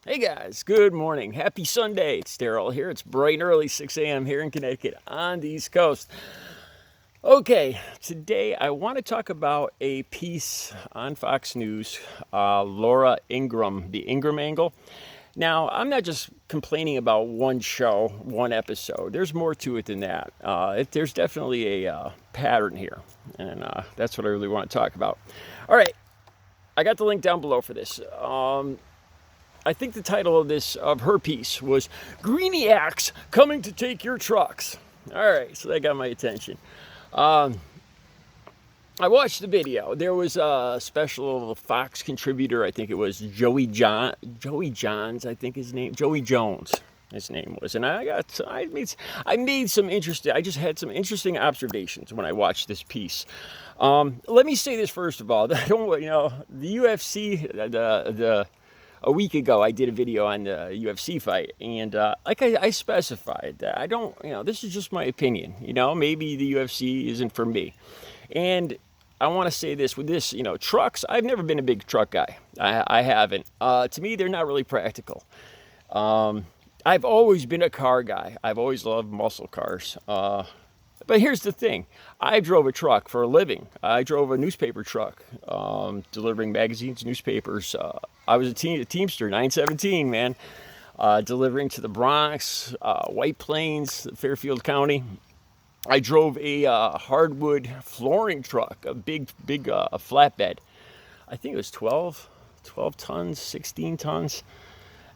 Hey guys, good morning. Happy Sunday. It's Daryl here. It's bright and early, 6 a.m. here in Connecticut on the East Coast. Okay, today I want to talk about a piece on Fox News, Laura Ingraham, the Ingraham angle. Now, I'm not just complaining about one show, one episode. There's more to it than that. There's definitely a pattern here, and that's what I really want to talk about. All right, I got the link down below for this. I think the title of her piece was "Greeniacs Coming to Take Your Trucks." All right, so that got my attention. I watched the video. There was a special Fox contributor. I think it was Joey Johns. I think his name, Joey Jones. His name was, and I made some interesting. I just had some interesting observations when I watched this piece. Let me say this first of all. I don't, the UFC, a week ago, I did a video on the UFC fight, and like I specified, that I don't, this is just my opinion. Maybe the UFC isn't for me. And I want to say this with this, trucks. I've never been a big truck guy. I haven't. To me, they're not really practical. I've always been a car guy. I've always loved muscle cars. But here's the thing. I drove a truck for a living. I drove a newspaper truck, delivering magazines, newspapers. I was a Teamster, 917, man, delivering to the Bronx, White Plains, Fairfield County. I drove a hardwood flooring truck, a big flatbed. I think it was 12 tons, 16 tons.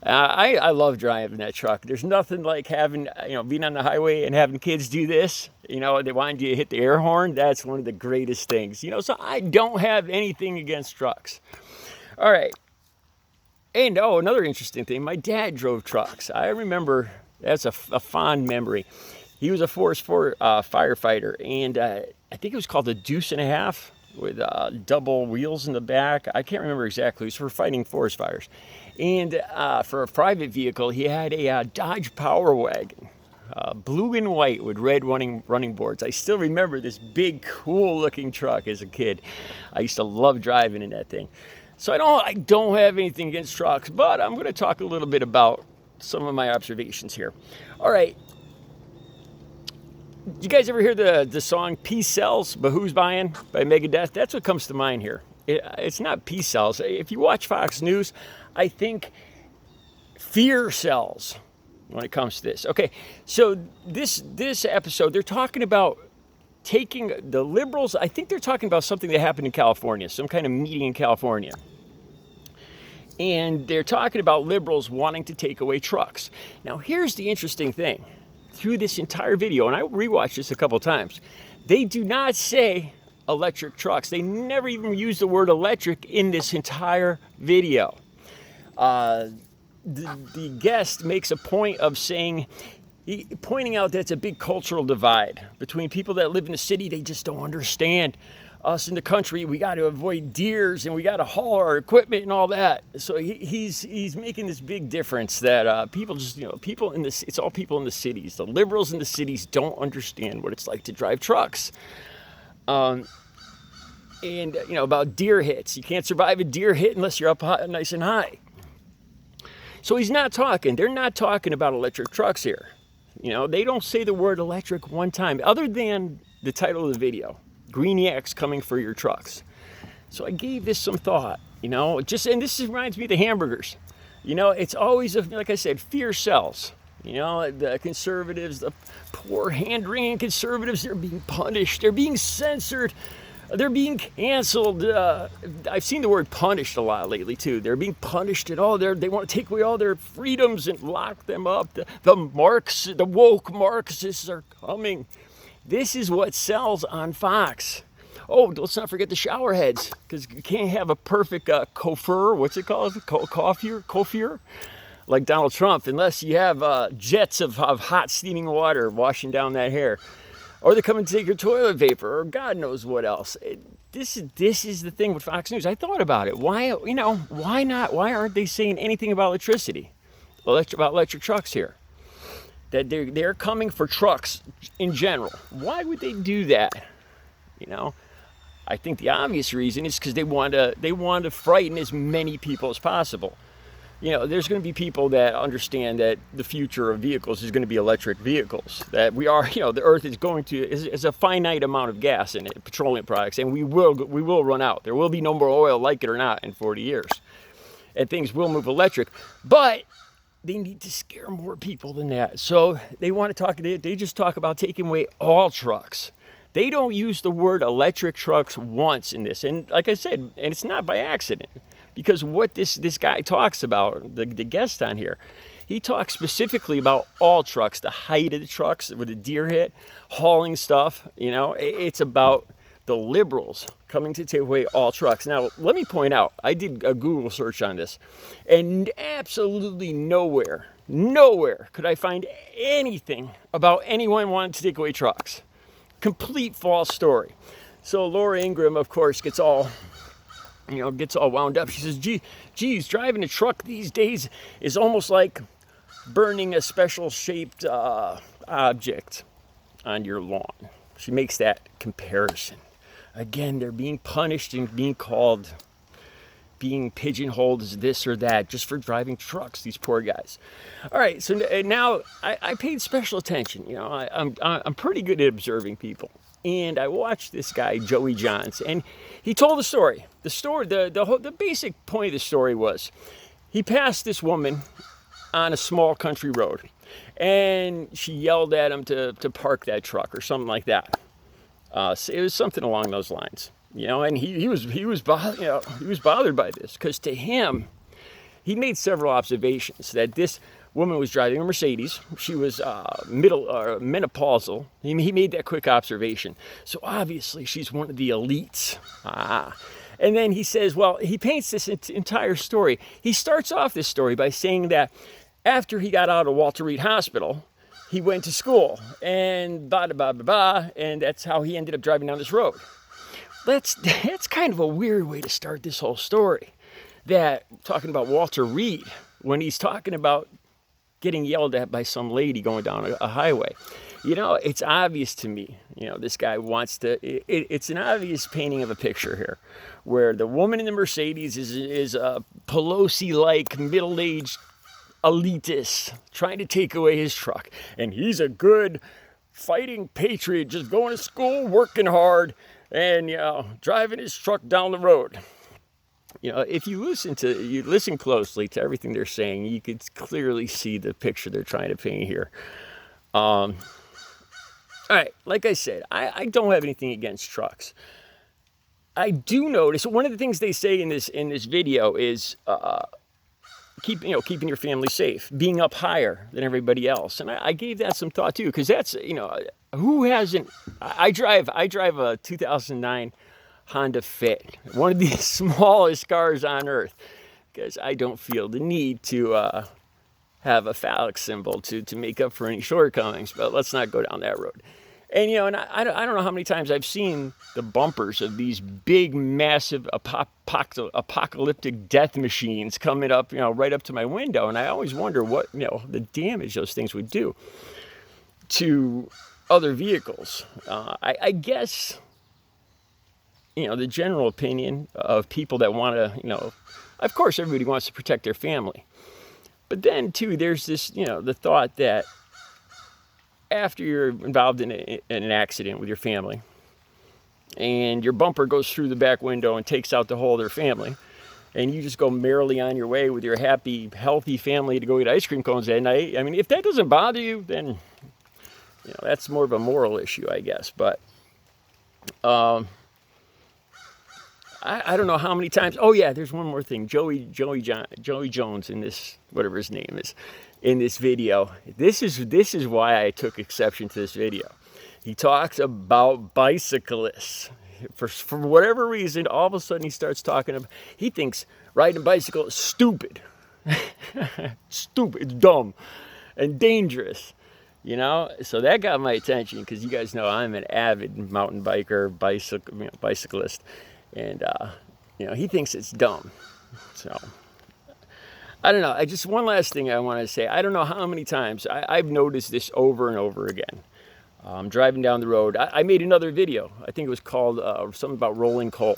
I love driving that truck. There's nothing like having, being on the highway and having kids do this. They want you to hit the air horn. That's one of the greatest things. So I don't have anything against trucks. All right. And another interesting thing. My dad drove trucks. I remember that's a fond memory. He was a Forest 4 firefighter, and I think it was called the Deuce and a Half with double wheels in the back. I can't remember exactly. It was for fighting forest fires. And for a private vehicle, he had a Dodge Power Wagon, blue and white with red running boards. I still remember this big, cool-looking truck as a kid. I used to love driving in that thing. So I don't have anything against trucks, but I'm going to talk a little bit about some of my observations here. All right. You guys ever hear the song "Peace Sells, but Who's Buying" by Megadeth? That's what comes to mind here. It's not peace sells. If you watch Fox News, I think fear sells when it comes to this. Okay, so this episode, they're talking about taking the liberals. I think they're talking about something that happened in California, some kind of meeting in California. And they're talking about liberals wanting to take away trucks. Now, here's the interesting thing. Through this entire video, and I rewatched this a couple times, they do not say electric trucks. They never even use the word electric in this entire video. The guest makes a point of pointing out that it's a big cultural divide between people that live in the city. They just don't understand us in the country. We got to avoid deers and we got to haul our equipment and all that. So he's making this big difference that people just, people in this, it's all people in the cities. The liberals in the cities don't understand what it's like to drive trucks. And about deer hits. You can't survive a deer hit unless you're up high, nice and high. So they're not talking about electric trucks here. They don't say the word electric one time, other than the title of the video, "Greeniacs Coming for Your Trucks." So I gave this some thought, and this reminds me of the hamburgers. It's always, like I said, fear sells. The conservatives, the poor hand-wringing conservatives, they're being punished. They're being censored. They're being canceled. I've seen the word punished a lot lately, too. They're being punished at all. They want to take away all their freedoms and lock them up. The woke Marxists are coming. This is what sells on Fox. Oh, let's not forget the shower heads, because you can't have a perfect coiffure. What's it called? Coiffure? Like Donald Trump, unless you have jets of hot steaming water washing down that hair. Or they come and take your toilet vapor, or God knows what else. This is the thing with Fox News. I thought about it. Why not? Why aren't they saying anything about electricity? About electric trucks here? That they're coming for trucks in general. Why would they do that? I think the obvious reason is because they want to frighten as many people as possible. there's going to be people that understand that the future of vehicles is going to be electric vehicles. That we are, the Earth is going to is a finite amount of gas in it, petroleum products, and we will run out. There will be no more oil, like it or not, in 40 years, and things will move electric. But they need to scare more people than that. So they want to talk. They just talk about taking away all trucks. They don't use the word electric trucks once in this, and like I said, and it's not by accident. Because what this guy talks about, the guest on here, he talks specifically about all trucks, the height of the trucks with the deer hit, hauling stuff. It's about the liberals coming to take away all trucks. Now, let me point out, I did a Google search on this, and absolutely nowhere could I find anything about anyone wanting to take away trucks. Complete false story. So Laura Ingraham, of course, gets all wound up. She says, geez, driving a truck these days is almost like burning a special shaped object on your lawn. She makes that comparison. Again, they're being punished and being pigeonholed as this or that just for driving trucks, these poor guys. All right, so now I paid special attention. I'm pretty good at observing people. And I watched this guy, Joey Johns, and he told a story. The basic point of the story was he passed this woman on a small country road, and she yelled at him to park that truck or something like that. So it was something along those lines, and he was bothered by this, because to him, he made several observations that this woman was driving a Mercedes. She was menopausal. He made that quick observation. So obviously she's one of the elites. And then he says, well, he paints this entire story. He starts off this story by saying that after he got out of Walter Reed Hospital, he went to school and and that's how he ended up driving down this road. That's kind of a weird way to start this whole story. That talking about Walter Reed when he's talking about getting yelled at by some lady going down a highway. It's obvious to me, this guy wants to, it's an obvious painting of a picture here, where the woman in the Mercedes is a Pelosi-like middle-aged elitist trying to take away his truck. And he's a good fighting patriot, just going to school, working hard, and, driving his truck down the road. If you listen closely to everything they're saying, you could clearly see the picture they're trying to paint here. All right, like I said, I don't have anything against trucks. I do notice one of the things they say in this video is keeping your family safe, being up higher than everybody else, and I gave that some thought too, because that's who hasn't. I drive a 2009. Honda Fit, one of the smallest cars on earth, because I don't feel the need to have a phallic symbol to make up for any shortcomings, but let's not go down that road. And and I don't know how many times I've seen the bumpers of these big, massive apocalyptic death machines coming up, right up to my window, and I always wonder what the damage those things would do to other vehicles. I guess. The general opinion of people that want to, of course, everybody wants to protect their family. But then, too, there's this, the thought that after you're involved in an accident with your family and your bumper goes through the back window and takes out the whole of their family, and you just go merrily on your way with your happy, healthy family to go eat ice cream cones at night, I mean, if that doesn't bother you, then, that's more of a moral issue, I guess. But, I don't know how many times. Oh yeah, there's one more thing. Joey Jones in this, whatever his name is, in this video. This is why I took exception to this video. He talks about bicyclists. For whatever reason, all of a sudden he starts talking about. He thinks riding a bicycle is stupid, stupid, dumb, and dangerous. So that got my attention, because you guys know I'm an avid mountain biker, bicyclist. And, he thinks it's dumb. So, I don't know. One last thing I want to say. I don't know how many times I've noticed this over and over again. I'm driving down the road. I made another video. I think it was called something about rolling coal.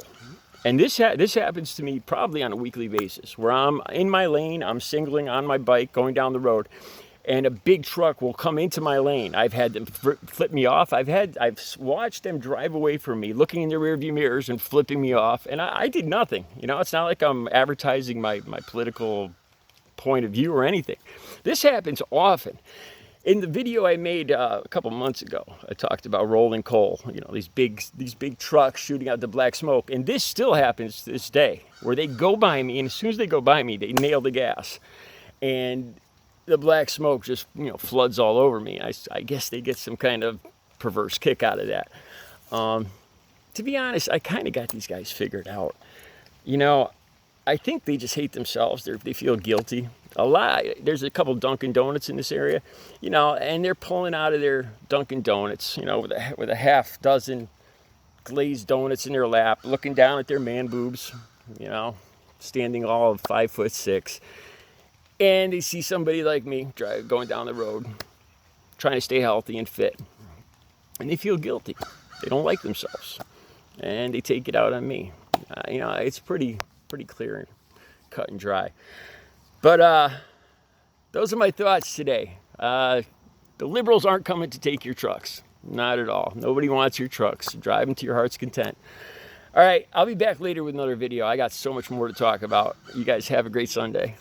And this happens to me probably on a weekly basis, where I'm in my lane, I'm singling on my bike going down the road, and a big truck will come into my lane. I've had them flip me off. I've watched them drive away from me, looking in their rearview mirrors and flipping me off, and I did nothing. You know, it's not like I'm advertising my political point of view or anything. This happens often. In the video I made a couple months ago, I talked about rolling coal, you know, these big trucks shooting out the black smoke. And this still happens to this day, where they go by me, and as soon as they go by me, they nail the gas. And the black smoke just, you know, floods all over me. I guess they get some kind of perverse kick out of that. To be honest, I kind of got these guys figured out. You know, I think they just hate themselves. They feel guilty. There's a couple Dunkin' Donuts in this area, you know, and they're pulling out of their Dunkin' Donuts, you know, with a half dozen glazed donuts in their lap, looking down at their man boobs, you know, standing all of 5'6", and they see somebody like me going down the road, trying to stay healthy and fit, and they feel guilty. They don't like themselves, and they take it out on me. You know, it's pretty clear and cut and dry. But those are my thoughts today. The liberals aren't coming to take your trucks. Not at all. Nobody wants your trucks. Drive them to your heart's content. All right, I'll be back later with another video. I got so much more to talk about. You guys have a great Sunday.